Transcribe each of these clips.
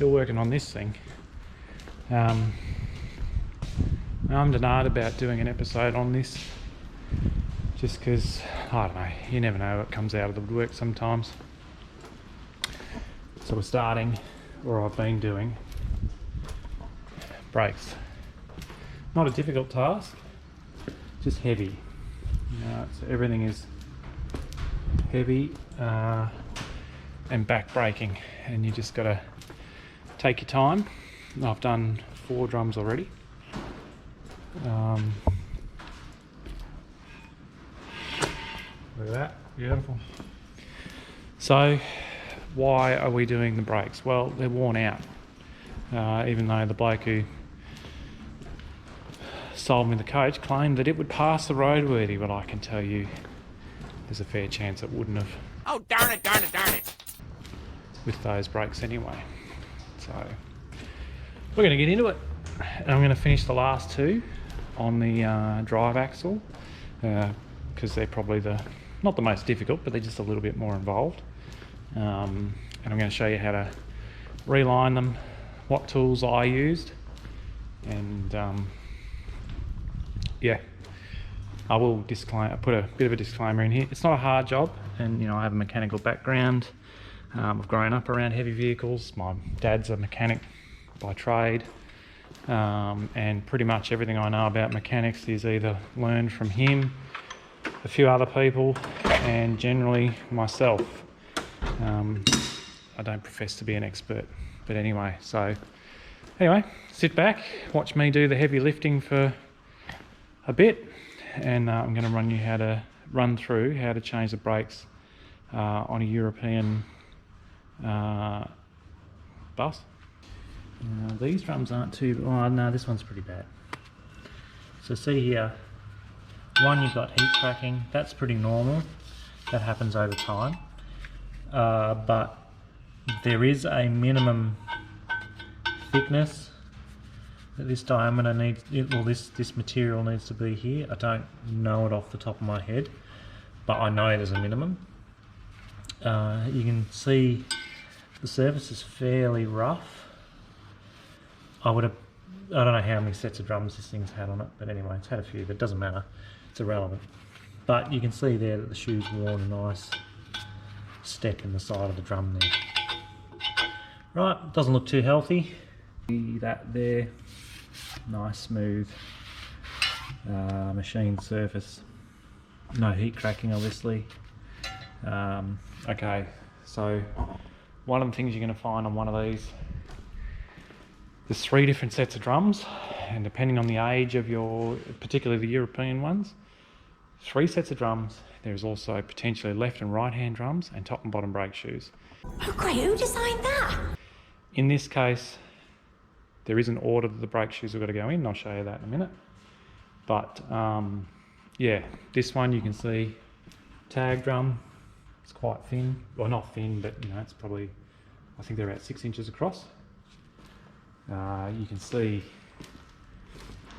still working on this thing. I'm denied about doing an episode on this, just because, I don't know, you never know what comes out of the woodwork sometimes. So we're starting, or I've been doing, brakes. Not a difficult task, just heavy. So everything is heavy and back braking, and you just got to take your time. I've done 4 drums already. Look at that, beautiful. So why are we doing the brakes? Well, they're worn out. Even though the bloke who sold me the coach claimed that it would pass the roadworthy, but I can tell you there's a fair chance it wouldn't have. Oh, darn it, darn it, darn it. With those brakes anyway. So we're going to get into it. And I'm going to finish the last 2 on the drive axle, because they're probably not the most difficult, but they're just a little bit more involved. And I'm going to show you how to reline them, what tools I used, and yeah, I will put a bit of a disclaimer in here. It's not a hard job, and I have a mechanical background. I've grown up around heavy vehicles. My dad's a mechanic by trade, and pretty much everything I know about mechanics is either learned from him, a few other people, and generally myself. I don't profess to be an expert, but anyway, sit back, watch me do the heavy lifting for a bit, and I'm going to run through how to change the brakes on a European bus. These drums aren't too, oh no, this one's pretty bad. So see here, you've got heat cracking. That's pretty normal, that happens over time, but there is a minimum thickness that this diameter needs, this material needs to be here. I don't know it off the top of my head, but I know there's a minimum. You can see the surface is fairly rough. I don't know how many sets of drums this thing's had on it, but anyway, it's had a few, but it doesn't matter, it's irrelevant. But you can see there that the shoe's worn a nice step in the side of the drum there. Right, doesn't look too healthy. See that there, nice smooth machined surface. No heat cracking, obviously. Okay, so one of the things you're going to find on one of these, there's 3 different sets of drums, and depending on the age of particularly the European ones, 3 sets of drums. There's also potentially left and right hand drums and top and bottom brake shoes. Oh great, who designed that? In this case, there is an order that the brake shoes have got to go in, and I'll show you that in a minute. But yeah, this one you can see, tag drum, it's quite thin. Well, not thin, but it's probably, I think they're about 6 inches across. You can see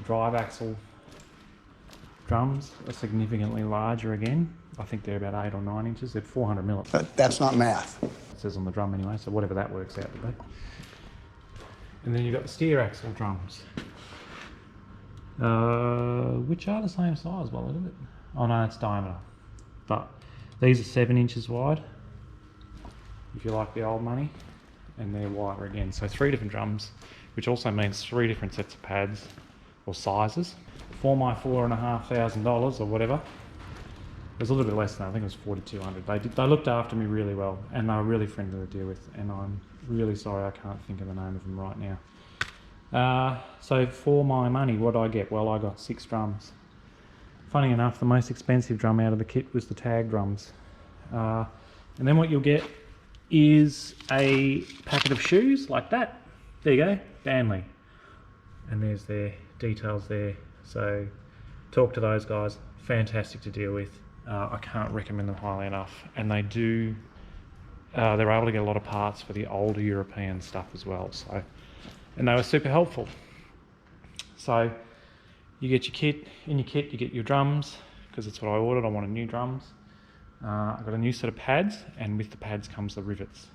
drive axle drums are significantly larger again. I think they're about 8 or 9 inches. They're 400 mil. That's not math. It says on the drum anyway, so whatever that works out to be. And then you've got the steer axle drums, which are the same size by the look of it. Oh no, it's diameter. But these are 7 inches wide, if you like the old money, and they're wider again. So 3 different drums, which also means 3 different sets of pads or sizes. For my $4,500 or whatever, it was a little bit less than that. I think it was $4,200. They looked after me really well, and they were really friendly to deal with, and I'm really sorry I can't think of the name of them right now. So for my money, what did I get? Well, I got 6 drums. Funny enough, the most expensive drum out of the kit was the tag drums. And then what you'll get is a packet of shoes like that. There you go, Danley. And there's their details there. So talk to those guys, fantastic to deal with. I can't recommend them highly enough. And they do, they're able to get a lot of parts for the older European stuff as well. So, and they were super helpful. So you get your kit, in your kit you get your drums, because that's what I ordered. I wanted new drums. I got a new set of pads, and with the pads comes the rivets.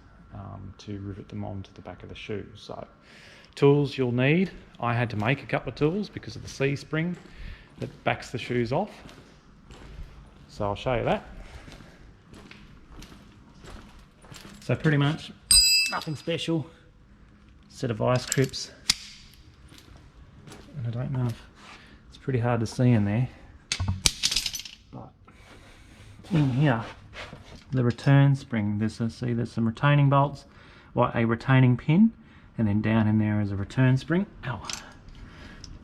to rivet them onto the back of the shoe. So tools you'll need. I had to make a couple of tools because of the C-spring that backs the shoes off. So I'll show you that. So pretty much nothing special. Set of vice grips. And I don't know if it's pretty hard to see in there. But in here, the return spring, there's some retaining bolts, or a retaining pin, and then down in there is a return spring. Ow.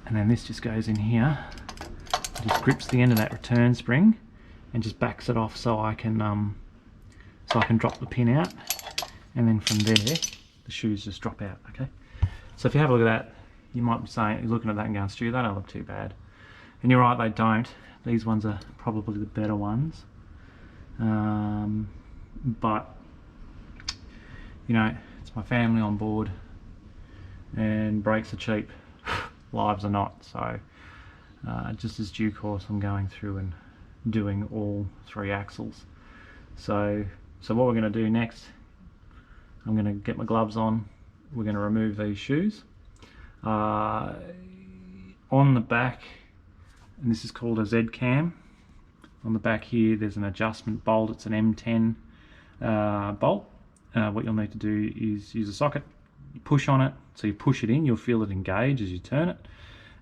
And then this just goes in here. It just grips the end of that return spring and just backs it off so I can drop the pin out, and then from there the shoes just drop out. Okay. So if you have a look at that, you might be saying, you're looking at that and going, Stu, they don't look too bad. And you're right, they don't. These ones are probably the better ones. But you know, it's my family on board, and brakes are cheap, lives are not. So just as due course, I'm going through and doing all 3 axles. So what we're going to do next, I'm going to get my gloves on. We're going to remove these shoes. On the back, and this is called a Z-cam. On the back here, there's an adjustment bolt. It's an M10 bolt. What you'll need to do is use a socket. You push on it, so you push it in. You'll feel it engage as you turn it,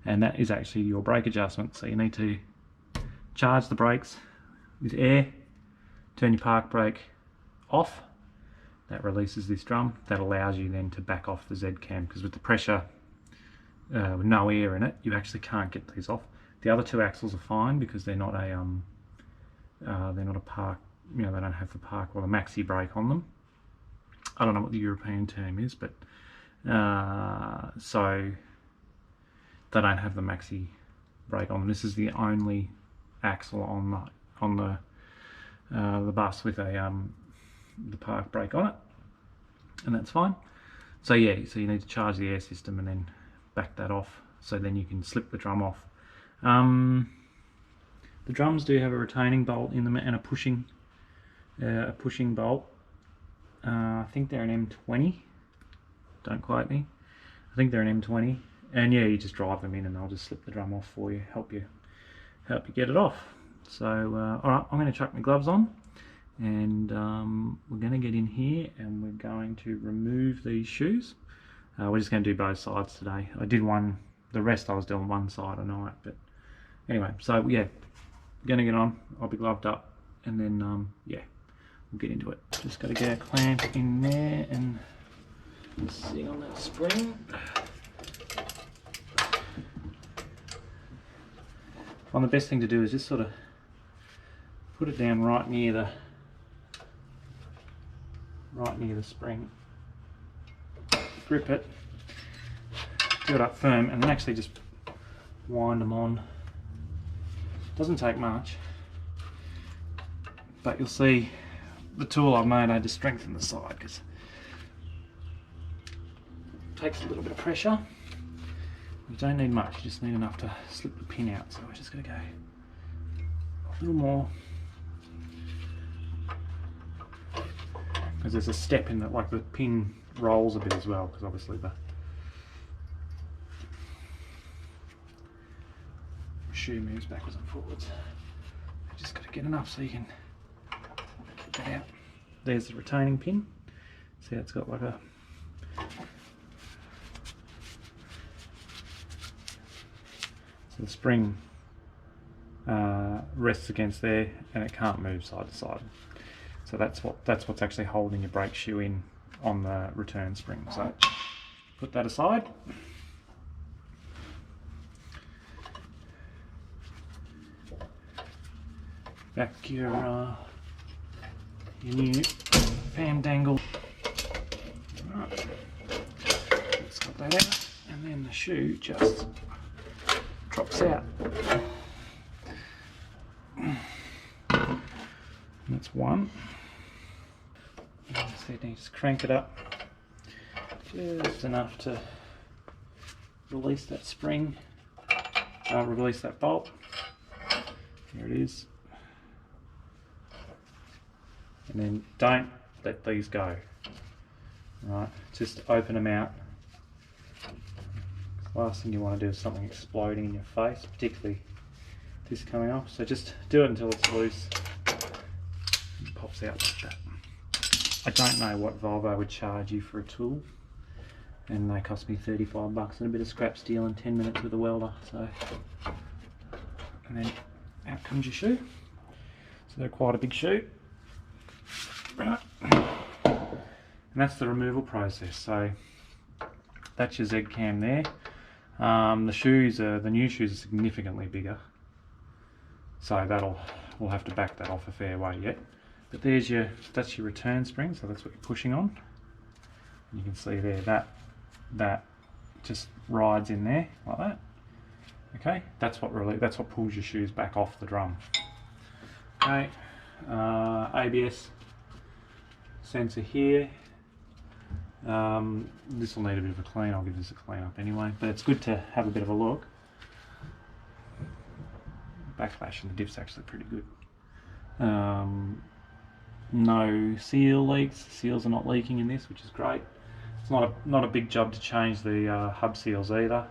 and that is actually your brake adjustment. So you need to charge the brakes with air, turn your park brake off. That releases this drum. That allows you then to back off the Z-cam, because with the pressure, with no air in it, you actually can't get these off. The other 2 axles are fine because they're not a park, you know, they don't have the park or the maxi brake on them. I don't know what the European term is, but so they don't have the maxi brake on them. This is the only axle on the bus with a the park brake on it, and that's fine. So yeah, so you need to charge the air system and then back that off, so then you can slip the drum off. The drums do have a retaining bolt in them and a pushing bolt. I think they're an M20. Don't quote me. I think they're an M20. And yeah, you just drive them in and they'll just slip the drum off for you, help you get it off. So all right, I'm going to chuck my gloves on, and we're going to get in here and we're going to remove these shoes. We're just going to do both sides today. I did one. The rest I was doing one side a night, but anyway, so yeah, gonna get on. I'll be gloved up, and then yeah, we'll get into it. Just got to get a clamp in there and sit on that spring. I find the best thing to do is just sort of put it down right near the spring. Grip it, do it up firm, and then actually just wind them on. Doesn't take much, but you'll see the tool I've made, I had to strengthen the side because it takes a little bit of pressure. You don't need much, you just need enough to slip the pin out. So we're just going to go a little more, because there's a step in that, like the pin rolls a bit as well, because obviously the shoe moves backwards and forwards. Just got to get enough so you can get that out. There's the retaining pin. See how it's got like a the spring rests against there, and it can't move side to side. So that's what's actually holding your brake shoe in on the return spring. So put that aside. Back your new fan dangle. Right. Let's cut that out, and then the shoe just drops out. And that's one. So you just crank it up just enough to release that spring, release that bolt. There it is. And then don't let these go. Right, just open them out. Last thing you want to do is something exploding in your face, particularly this coming off. So just do it until it's loose. It pops out like that. I don't know what Volvo would charge you for a tool, and they cost me 35 bucks and a bit of scrap steel and 10 minutes with a welder. So, and then out comes your shoe. So they're quite a big shoe. Right. And that's the removal process. So that's your Z cam there. The new shoes are significantly bigger, so we'll have to back that off a fair way yet. But that's your return spring, so that's what you're pushing on. And you can see there that just rides in there like that. Okay, that's what pulls your shoes back off the drum. Okay, ABS sensor here. This will need a bit of a clean. I'll give this a clean up anyway, but it's good to have a bit of a look. Backflash and the diff's actually pretty good. No seal leaks. The seals are not leaking in this, which is great. It's not a big job to change the hub seals either.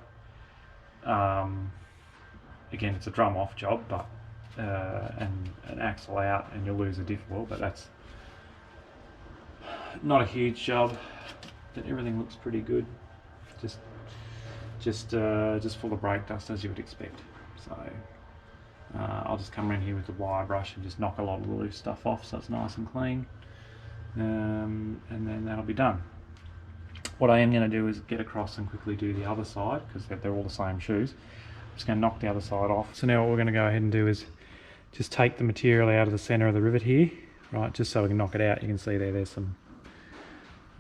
Again, it's a drum off job, but and an axle out and you'll lose a diff wheel, but that's not a huge job. But everything looks pretty good. Just full of brake dust, as you would expect. So I'll just come around here with the wire brush and just knock a lot of the loose stuff off so it's nice and clean, and then that'll be done. What I am going to do is get across and quickly do the other side, because they're all the same shoes. I'm just going to knock the other side off. So now what we're going to go ahead and do is just take the material out of the center of the rivet here, right, just so we can knock it out. You can see there's some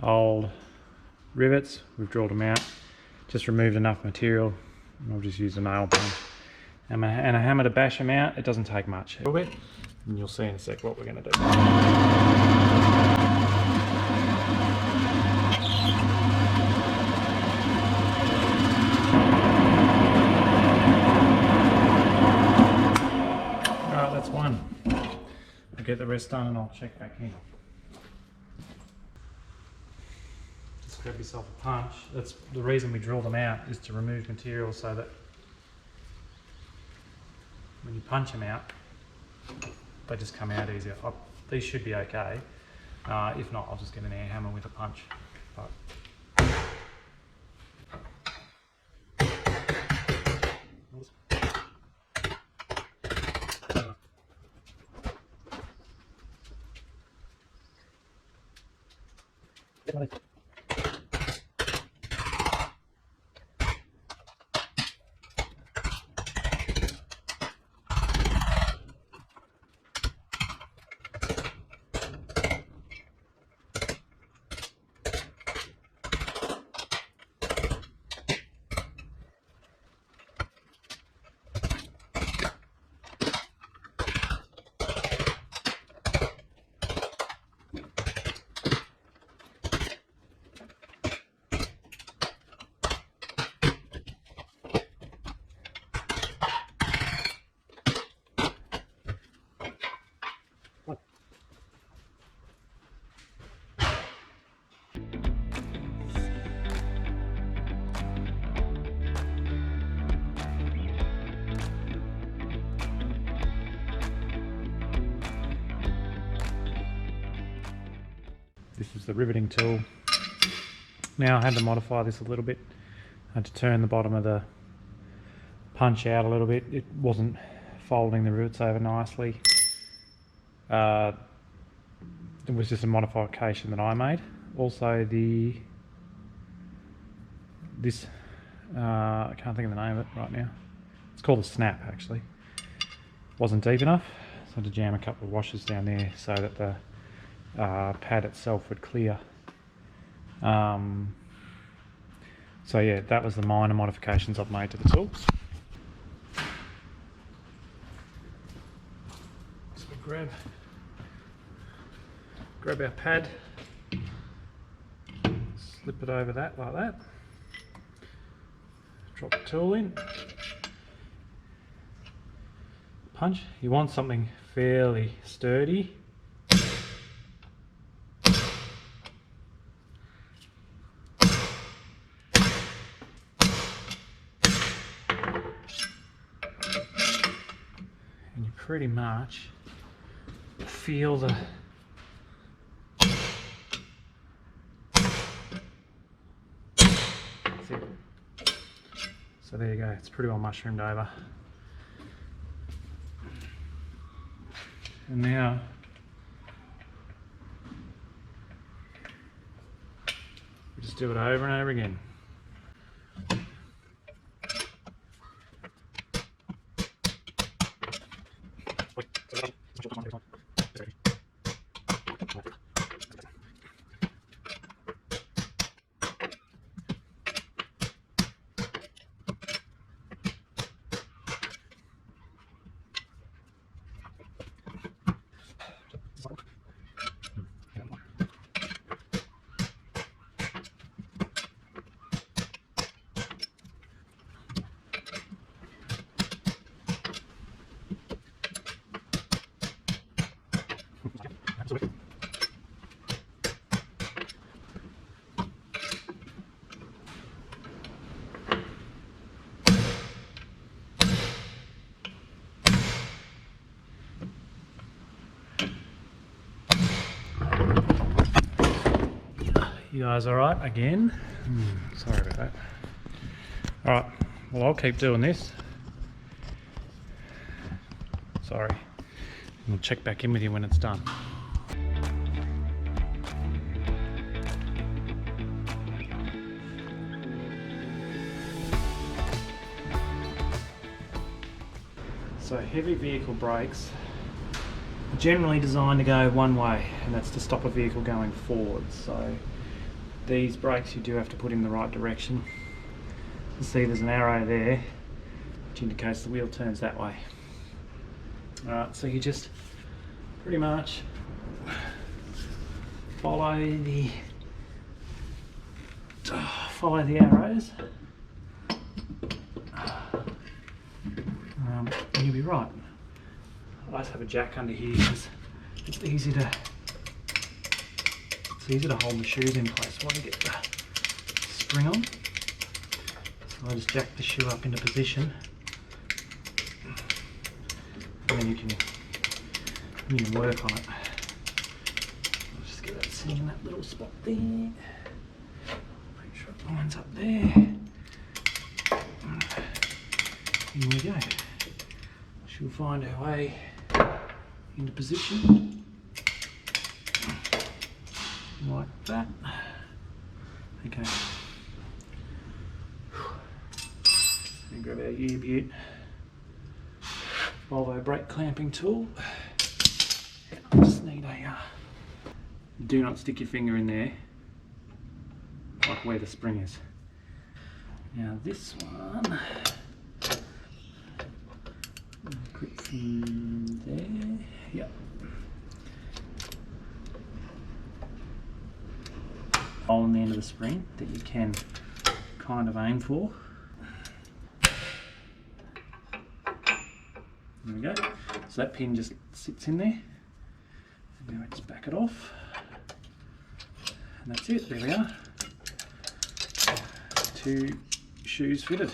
old rivets. We've drilled them out, just removed enough material, and I'll just use a nail punch and a hammer to bash them out. It doesn't take much. A little bit, and you'll see in a sec what we're going to do. Alright, that's one. I'll get the rest done and I'll check back in. Just grab yourself a punch. That's the reason we drill them out, is to remove material so that when you punch them out, they just come out easier. These should be okay. If not, I'll just get an air hammer with a punch. But this is the riveting tool. Now I had to modify this a little bit. I had to turn the bottom of the punch out a little bit. It wasn't folding the rivets over nicely. It was just a modification that I made. Also I can't think of the name of it right now. It's called a snap actually. Wasn't deep enough, so I had to jam a couple of washers down there so that the pad itself would clear. So yeah, that was the minor modifications I've made to the tools. So we grab our pad, slip it over that like that, drop the tool in, punch. You want something fairly sturdy. pretty much feel the that's it. So there you go, it's pretty well mushroomed over. And now we just do it over and over again. You guys alright again? Sorry about that. Alright, well I'll keep doing this. Sorry. We'll check back in with you when it's done. So heavy vehicle brakes are generally designed to go one way, and that's to stop a vehicle going forward. So these brakes you do have to put in the right direction. You see there's an arrow there which indicates the wheel turns that way. Alright, so you just pretty much follow the arrows, and you'll be right. I just have a jack under here because it's easy to hold the shoes in place while you get the spring on. So I just jack the shoe up into position, and then you can work on it. I'll just get that sitting in that little spot there. Make sure it lines up there. Here we go. She'll find her way into position like that. Okay. And grab our U-Butte Volvo brake clamping tool. And I just need a do not stick your finger in there, like where the spring is. Now this one, grip from there. Yep. Hole in the end of the spring that you can kind of aim for. There we go. So that pin just sits in there. And now I just back it off. And that's it, there we are. 2 shoes fitted.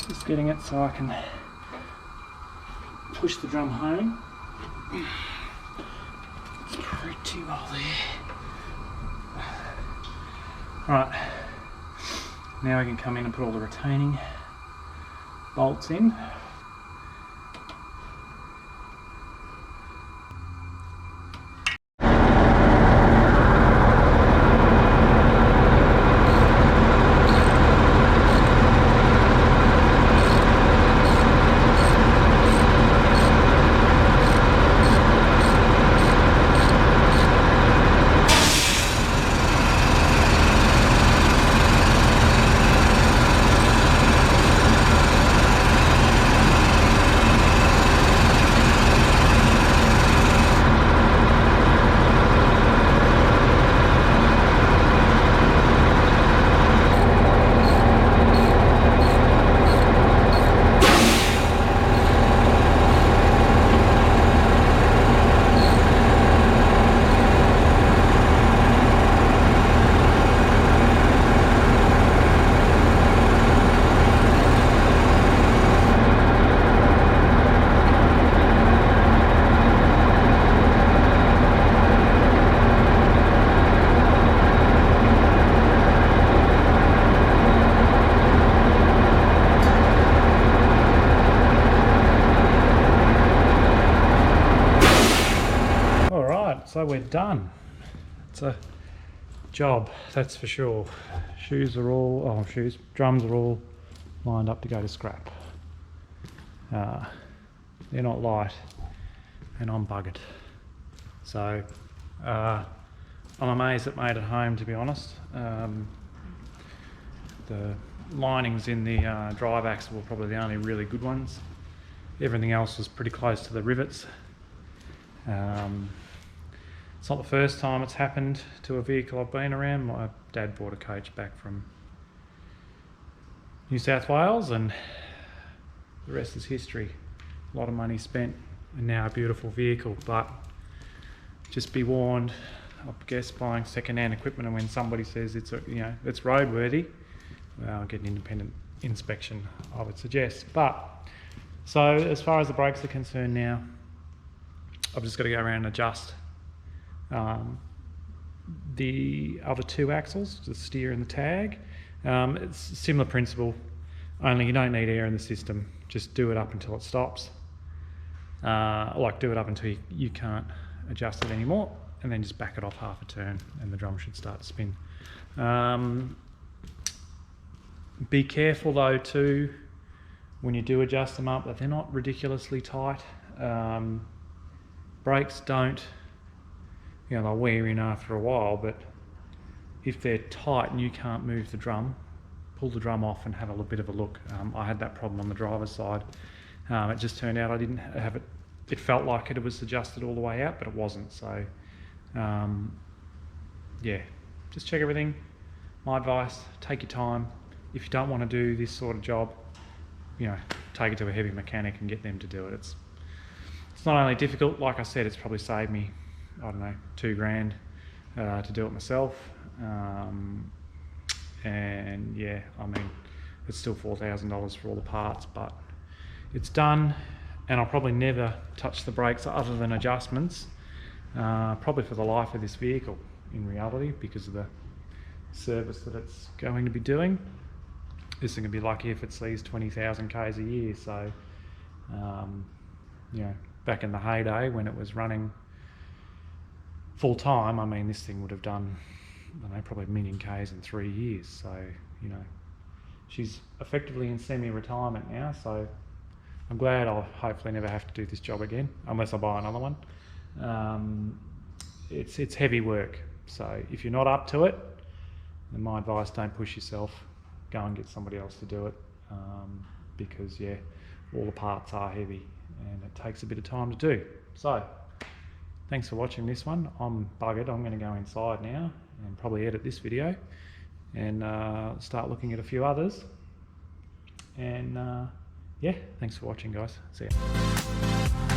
Just getting it so I can push the drum home. It's pretty well there. Alright, now I can come in and put all the retaining bolts in. so we're done. It's a job, that's for sure. Drums are all lined up to go to scrap. They're not light, and I'm buggered. So I'm amazed it made it home, to be honest. The linings in the drive axle were probably the only really good ones. Everything else was pretty close to the rivets. It's not the first time it's happened to a vehicle I've been around. My dad bought a coach back from New South Wales, and the rest is history. A lot of money spent, and now a beautiful vehicle. But just be warned, I guess, buying second-hand equipment, and when somebody says it's it's roadworthy, well, get an independent inspection, I would suggest. But so as far as the brakes are concerned now, I've just got to go around and adjust the other two axles, the steer and the tag. It's a similar principle, only you don't need air in the system. Just do it up until it stops. Do it up until you can't adjust it anymore, and then just back it off half a turn and the drum should start to spin. Be careful though too, when you do adjust them up, that they're not ridiculously tight. Brakes don't, they'll wear in after a while, but if they're tight and you can't move the drum, pull the drum off and have a little bit of a look. I had that problem on the driver's side. It just turned out I didn't have it. It felt like it was adjusted all the way out, but it wasn't. So, yeah, just check everything. My advice, take your time. If you don't want to do this sort of job, take it to a heavy mechanic and get them to do it. It's not only difficult, like I said, it's probably saved me, I don't know, $2,000 to do it myself. And yeah, I mean, it's still $4,000 for all the parts, but it's done, and I'll probably never touch the brakes other than adjustments, probably for the life of this vehicle in reality, because of the service that it's going to be doing. This is going to be lucky if it sees 20,000 Ks a year. So, back in the heyday when it was running full time, I mean, this thing would have done, I don't know, probably 1 million Ks in 3 years. So, she's effectively in semi-retirement now. So I'm glad I'll hopefully never have to do this job again, unless I buy another one. It's heavy work. So if you're not up to it, then my advice, don't push yourself. Go and get somebody else to do it, because yeah, all the parts are heavy and it takes a bit of time to do. So thanks for watching this one. I'm buggered. I'm going to go inside now and probably edit this video and start looking at a few others. And yeah, thanks for watching, guys. See ya.